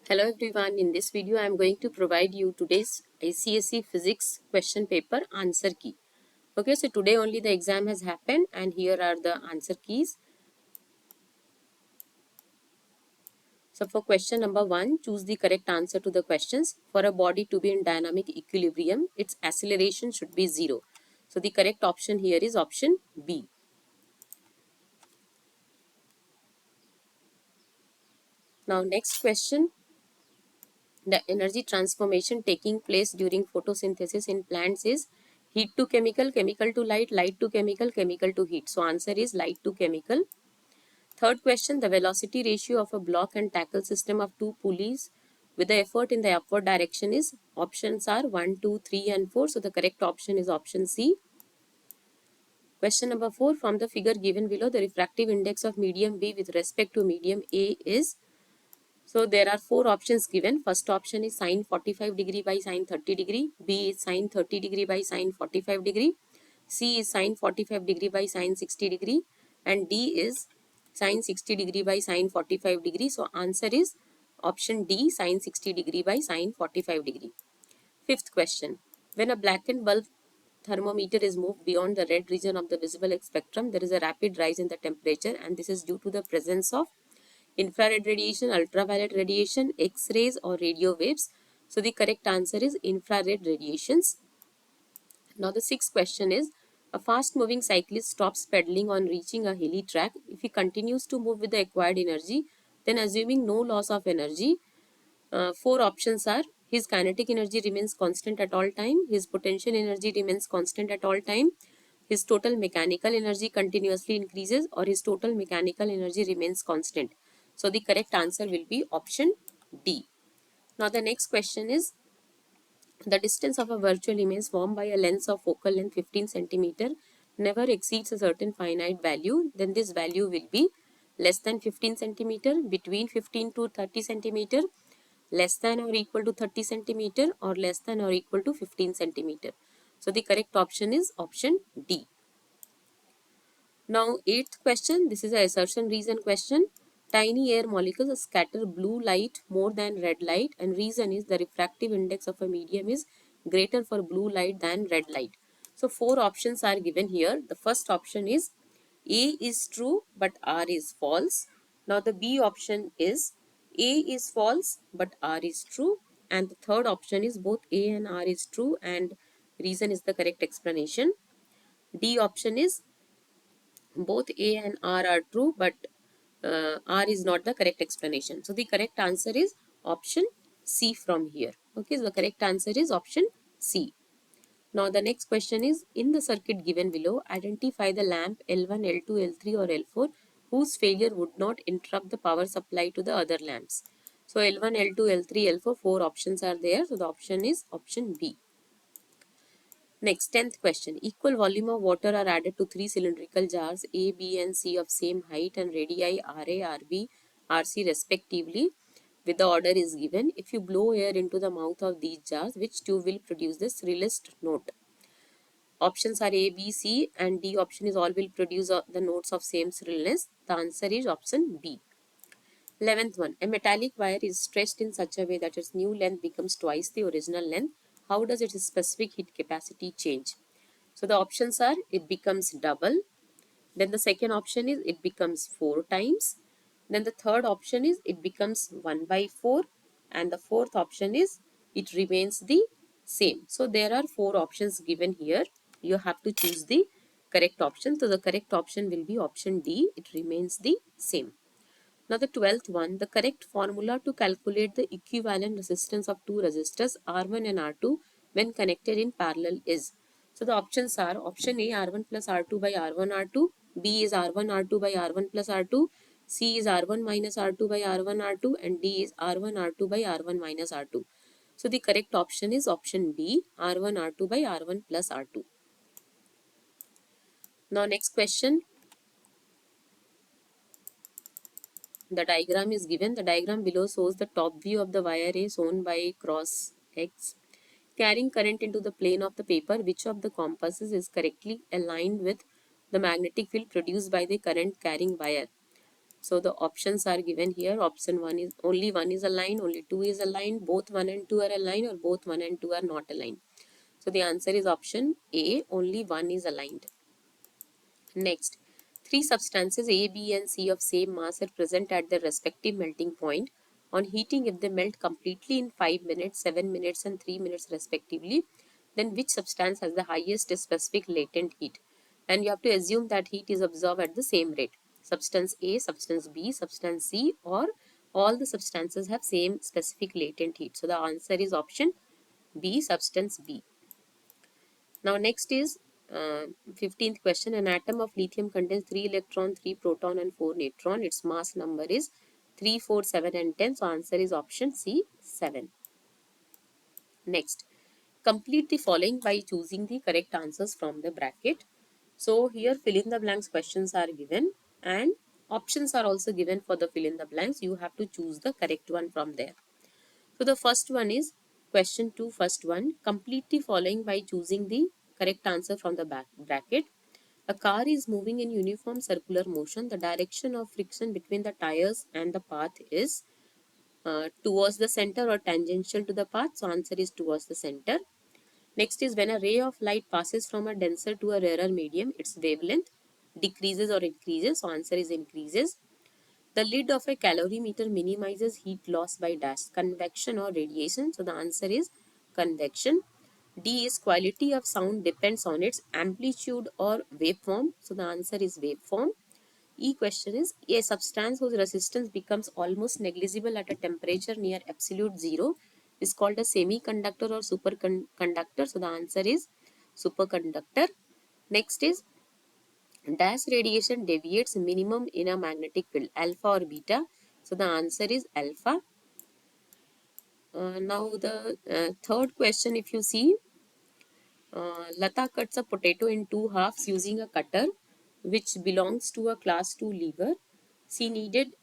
Hello everyone, in this video I am going to provide you today's ICSE physics question paper answer key. Okay, so today only the exam has happened and here are the answer keys. So for question number 1, choose the correct answer to the questions. For a body to be in dynamic equilibrium, its acceleration should be 0. So the correct option here is option B. Now next question. The energy transformation taking place during photosynthesis in plants is heat to chemical, chemical to light, light to chemical, chemical to heat. So answer is light to chemical. Third question, the velocity ratio of a block and tackle system of two pulleys with the effort in the upward direction is, options are 1, 2, 3 and 4. So the correct option is option C. Question number 4, from the figure given below, the refractive index of medium B with respect to medium A is. So there are 4 options given. First option is sine 45 degree by sine 30 degree. B is sine 30 degree by sine 45 degree. C is sine 45 degree by sine 60 degree. And D is sine 60 degree by sine 45 degree. So answer is option D, sine 60 degree by sine 45 degree. Fifth question. When a blackened bulb thermometer is moved beyond the red region of the visible spectrum, there is a rapid rise in the temperature, and this is due to the presence of infrared radiation, ultraviolet radiation, X-rays or radio waves. So the correct answer is infrared radiations. Now the sixth question is, a fast moving cyclist stops pedaling on reaching a hilly track. If he continues to move with the acquired energy, then assuming no loss of energy, 4 options are: his kinetic energy remains constant at all time, his potential energy remains constant at all time, his total mechanical energy continuously increases, or his total mechanical energy remains constant. So the correct answer will be option D. Now the next question is, the distance of a virtual image formed by a lens of focal length 15 centimeter never exceeds a certain finite value, then this value will be less than 15 centimeter, between 15 to 30 centimeter, less than or equal to 30 centimeter, or less than or equal to 15 centimeter. So the correct option is option D. Now, eighth question, this is a assertion reason question. Tiny air molecules scatter blue light more than red light, and reason is the refractive index of a medium is greater for blue light than red light. So, 4 options are given here. The first option is A is true but R is false. Now, the B option is A is false but R is true. And the third option is both A and R is true and reason is the correct explanation. D option is both A and R are true, but R is not the correct explanation. So the correct answer is option C from here. Okay, so the correct answer is option C. Now the next question is, in the circuit given below, identify the lamp L1, L2, L3 or L4 whose failure would not interrupt the power supply to the other lamps. So L1, L2, L3, L4, 4 options are there. So the option is option B. Next, 10th question. Equal volume of water are added to 3 cylindrical jars A, B and C of same height and radii RA, RB, RC respectively, with the order is given. If you blow air into the mouth of these jars, which tube will produce the shrillest note? Options are A, B, C and D option is all will produce the notes of same shrillness. The answer is option B. 11th one. A metallic wire is stretched in such a way that its new length becomes twice the original length. How does its specific heat capacity change? So the options are, it becomes double. Then the second option is it becomes 4 times. Then the third option is it becomes 1 by 4. And the fourth option is it remains the same. So there are 4 options given here. You have to choose the correct option. So the correct option will be option D. It remains the same. Now the 12th one, the correct formula to calculate the equivalent resistance of two resistors R1 and R2 when connected in parallel is. So the options are option A, R1 plus R2 by R1 R2, B is R1 R2 by R1 plus R2, C is R1 minus R2 by R1 R2 and D is R1 R2 by R1 minus R2. So the correct option is option B, R1 R2 by R1 plus R2. Now next question. The diagram is given. The diagram below shows the top view of the wire A shown by cross X carrying current into the plane of the paper. Which of the compasses is correctly aligned with the magnetic field produced by the current carrying wire? So the options are given here. Option 1 is only 1 is aligned, only 2 is aligned, both 1 and 2 are aligned, or both 1 and 2 are not aligned. So the answer is option A, only 1 is aligned. Next, three substances A, B and C of same mass are present at their respective melting point. On heating, if they melt completely in 5 minutes, 7 minutes and 3 minutes respectively, then which substance has the highest specific latent heat? And you have to assume that heat is absorbed at the same rate. Substance A, substance B, substance C, or all the substances have same specific latent heat. So the answer is option B, substance B. Now next is 15th question. An atom of lithium contains 3 electron, 3 proton and 4 neutron. Its mass number is 3, 4, 7 and 10. So answer is option C, 7. Next, complete the following by choosing the correct answers from the bracket. So here fill in the blanks questions are given and options are also given for the fill in the blanks. You have to choose the correct one from there. So the first one is question 2, first one. Complete the following by choosing the correct answer from the bracket. A car is moving in uniform circular motion. The direction of friction between the tires and the path is towards the center or tangential to the path. So answer is towards the center. Next is when a ray of light passes from a denser to a rarer medium, its wavelength decreases or increases. So answer is increases. The lid of a calorimeter minimizes heat loss by dash, convection or radiation. So the answer is convection. D is quality of sound depends on its amplitude or waveform. So the answer is waveform. E question is a substance whose resistance becomes almost negligible at a temperature near absolute zero is called a semiconductor or superconductor. So the answer is superconductor. Next is dash radiation deviates minimum in a magnetic field, alpha or beta. So the answer is alpha. Now the third question, if you see, Lata cuts a potato in two halves using a cutter which belongs to a class 2 lever. She needed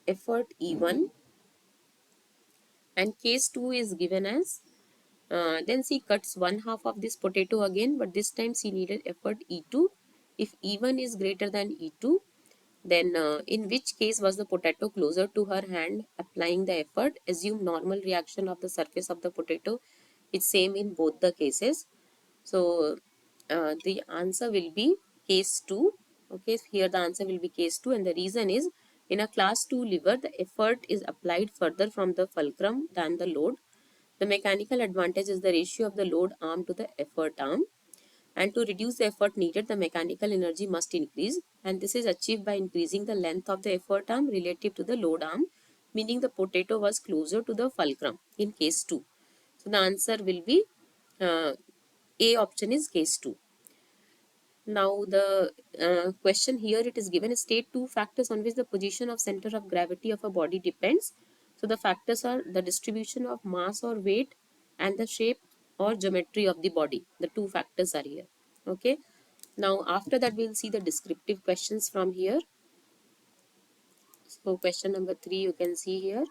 effort E1 and case 2 is given as then she cuts one half of this potato again, but this time she needed effort E2. If E1 is greater than E2, then in which case was the potato closer to her hand applying the effort? Assume normal reaction of the surface of the potato is same in both the cases. So the answer will be case 2. Okay, here the answer will be case 2 and the reason is in a class 2 lever the effort is applied further from the fulcrum than the load. The mechanical advantage is the ratio of the load arm to the effort arm, and to reduce the effort needed the mechanical energy must increase, and this is achieved by increasing the length of the effort arm relative to the load arm, meaning the potato was closer to the fulcrum in case 2. So the answer will be uh, A option is case 2. Now the question here it is given state two factors on which the position of center of gravity of a body depends. So the factors are the distribution of mass or weight and the shape or geometry of the body. The two factors are here. Okay. Now after that we'll see the descriptive questions from here. So question number 3 you can see here.